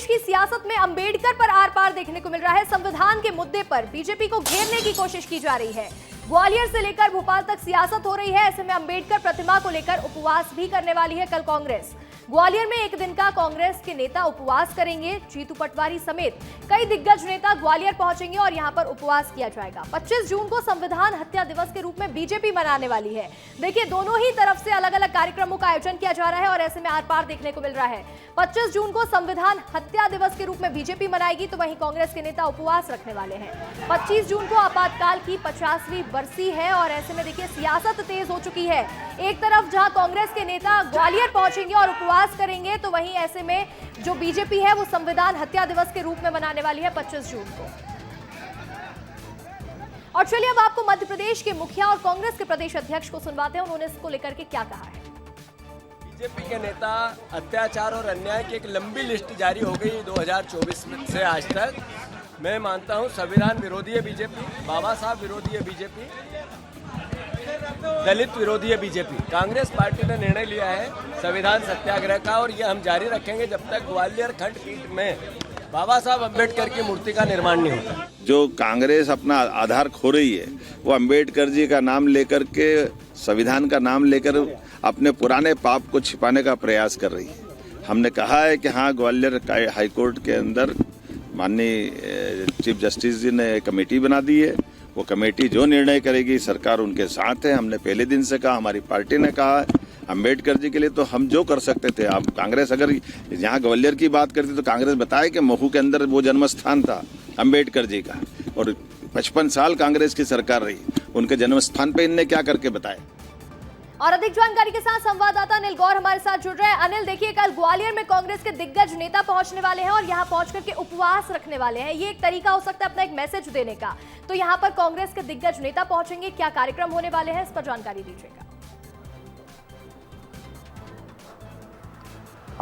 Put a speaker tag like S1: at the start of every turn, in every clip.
S1: प्रदेश की सियासत में अंबेडकर पर आर पार देखने को मिल रहा है। संविधान के मुद्दे पर बीजेपी को घेरने की कोशिश की जा रही है। ग्वालियर से लेकर भोपाल तक सियासत हो रही है। ऐसे में अंबेडकर प्रतिमा को लेकर उपवास भी करने वाली है कल कांग्रेस। ग्वालियर में एक दिन का कांग्रेस के नेता उपवास करेंगे। जीतू पटवारी समेत कई दिग्गज नेता ग्वालियर पहुंचेंगे और यहां पर उपवास किया जाएगा। 25 जून को संविधान हत्या दिवस के रूप में बीजेपी मनाने वाली है। देखिए, दोनों ही तरफ से अलग अलग कार्यक्रमों का आयोजन किया जा रहा है और ऐसे में आर पार देखने को मिल रहा है। 25 जून को संविधान हत्या दिवस के रूप में बीजेपी मनाएगी, तो वहीं कांग्रेस के नेता उपवास रखने वाले हैं। 25 जून को आपातकाल की 50वीं बरसी है और ऐसे में देखिए सियासत तेज हो चुकी है। एक तरफ जहां कांग्रेस के नेता ग्वालियर पहुंचेंगे और उपवास करेंगे, तो वहीं ऐसे में जो बीजेपी है वो संविधान हत्या दिवस के रूप में मनाने वाली है 25 जून को। और चलिए अब आपको मध्य प्रदेश के मुखिया और कांग्रेस के प्रदेश अध्यक्ष को सुनवाते हैं, उन्होंने इसको लेकर के क्या कहा है।
S2: बीजेपी के नेता अत्याचार और अन्याय की एक लंबी लिस्ट जारी हो गई 2024 से आज तक। मैं मानता हूं संविधान विरोधी है बीजेपी, बाबा साहब विरोधी है बीजेपी, दलित विरोधी है बीजेपी। कांग्रेस पार्टी ने निर्णय लिया है संविधान सत्याग्रह का और ये हम जारी रखेंगे जब तक ग्वालियर खंडपीठ में बाबा साहब अम्बेडकर की मूर्ति का निर्माण नहीं होता।
S3: जो कांग्रेस अपना आधार खो रही है वो अम्बेडकर जी का नाम लेकर के, संविधान का नाम लेकर अपने पुराने पाप को छिपाने का प्रयास कर रही है। हमने कहा है कि हाँ, ग्वालियर हाईकोर्ट के अंदर माननीय चीफ जस्टिस जी ने कमेटी बना दी है। वो कमेटी जो निर्णय करेगी सरकार उनके साथ है। हमने पहले दिन से कहा, हमारी पार्टी ने कहा है, अम्बेडकर जी के लिए तो हम जो कर सकते थे। आप कांग्रेस अगर यहाँ ग्वालियर की बात करती तो कांग्रेस बताए कि महू के अंदर वो जन्म स्थान था अम्बेडकर जी का और 55 साल कांग्रेस की सरकार रही, उनके जन्म स्थान पे इनने क्या करके बताया।
S1: और अधिक जानकारी के साथ संवाददाता अनिल गौर हमारे साथ जुड़ रहे हैं। अनिल, देखिए कल ग्वालियर में कांग्रेस के दिग्गज नेता पहुंचने वाले हैं और यहां पहुंच करके उपवास रखने वाले हैं। ये एक तरीका हो सकता है अपना एक मैसेज देने का। तो यहां पर कांग्रेस के दिग्गज नेता पहुंचेंगे, क्या कार्यक्रम होने वाले हैं, इस पर जानकारी दीजिएगा।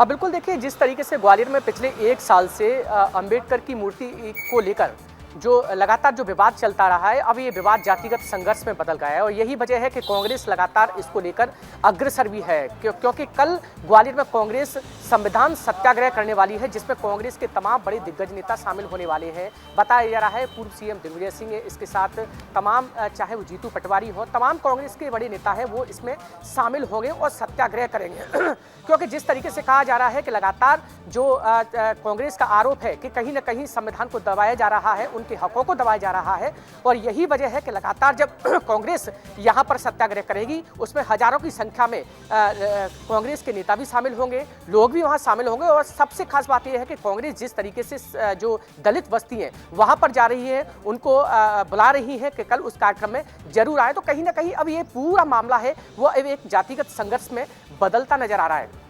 S4: बिल्कुल, देखिए जिस तरीके से ग्वालियर में पिछले 1 साल से अंबेडकर की मूर्ति को लेकर जो लगातार जो विवाद चलता रहा है, अब ये विवाद जातिगत संघर्ष में बदल गया है और यही वजह है कि कांग्रेस लगातार इसको लेकर अग्रसर भी है। क्योंकि कल ग्वालियर में कांग्रेस संविधान सत्याग्रह करने वाली है, जिसमें कांग्रेस के तमाम बड़े दिग्गज नेता शामिल होने वाले हैं। बताया जा रहा है पूर्व सीएम दिग्विजय सिंह, इसके साथ तमाम, चाहे वो जीतू पटवारी हो, तमाम कांग्रेस के बड़े नेता हैं, वो इसमें शामिल होंगे और सत्याग्रह करेंगे। क्योंकि जिस तरीके से कहा जा रहा है कि लगातार जो कांग्रेस का आरोप है कि कहीं ना कहीं संविधान को दबाया जा रहा है, उनके हकों को दबाया जा रहा है और यही वजह है कि लगातार जब कांग्रेस यहां पर सत्याग्रह करेगी उसमें हजारों की संख्या में कांग्रेस के नेता भी शामिल होंगे, लोग भी वहां शामिल होंगे। और सबसे खास बात यह है कि कांग्रेस जिस तरीके से जो दलित बस्ती है वहां पर जा रही है, उनको बुला रही है कि कल उस कार्यक्रम में जरूर आए। तो कहीं ना कहीं अब ये पूरा मामला है वो एक जातिगत संघर्ष में बदलता नजर आ रहा है।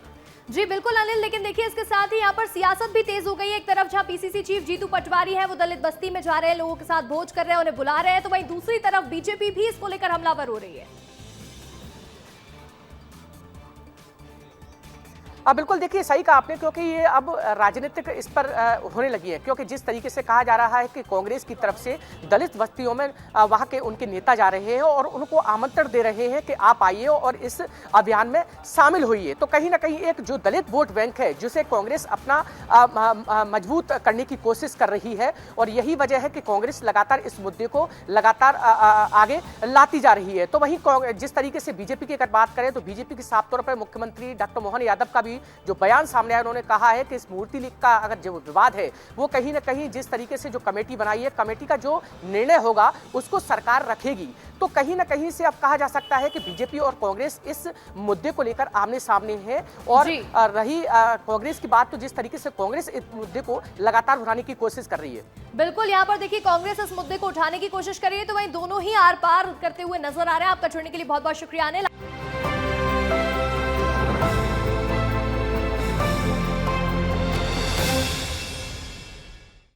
S1: जी बिल्कुल अनिल, लेकिन देखिए इसके साथ ही यहाँ पर सियासत भी तेज हो गई है। एक तरफ जहाँ पीसीसी चीफ जीतू पटवारी है वो दलित बस्ती में जा रहे हैं, लोगों के साथ भोज कर रहे हैं, उन्हें बुला रहे हैं, तो वहीं दूसरी तरफ बीजेपी भी इसको लेकर हमलावर हो रही है।
S4: बिल्कुल, देखिए सही कहा आपने, क्योंकि ये अब राजनीतिक इस पर होने लगी है। क्योंकि जिस तरीके से कहा जा रहा है कि कांग्रेस की तरफ से दलित बस्तियों में वहाँ के उनके नेता जा रहे हैं और उनको आमंत्रण दे रहे हैं कि आप आइए और इस अभियान में शामिल होइए। तो कहीं ना कहीं एक जो दलित वोट बैंक है जिसे कांग्रेस अपना मजबूत करने की कोशिश कर रही है और यही वजह है कि कांग्रेस लगातार इस मुद्दे को लगातार आगे लाती जा रही है। तो वहीं जिस तरीके से बीजेपी की अगर बात करें तो बीजेपी के साफ तौर पर मुख्यमंत्री डॉक्टर मोहन यादव का भी जो बयान सामने आया, उन्होंने कहा है कि इस मूर्ति का अगर जो विवाद है वो कहीं ना कहीं जिस तरीके से जो कमेटी बनाई है, कमेटी का जो निर्णय होगा उसको सरकार रखेगी। तो कहीं ना कहीं से अब कहा जा सकता है कि बीजेपी और कांग्रेस इस मुद्दे को लेकर आमने सामने है। और रही कांग्रेस की बात, तो जिस तरीके से कांग्रेस इस मुद्दे को लगातार उठाने की कोशिश कर रही है।
S1: बिल्कुल, यहाँ पर देखिए कांग्रेस इस मुद्दे को उठाने की कोशिश कर रही है, तो वहीं दोनों ही आर पार करते हुए नजर आ रहे हैं। आपका जुड़ने के लिए बहुत बहुत शुक्रिया अनिल।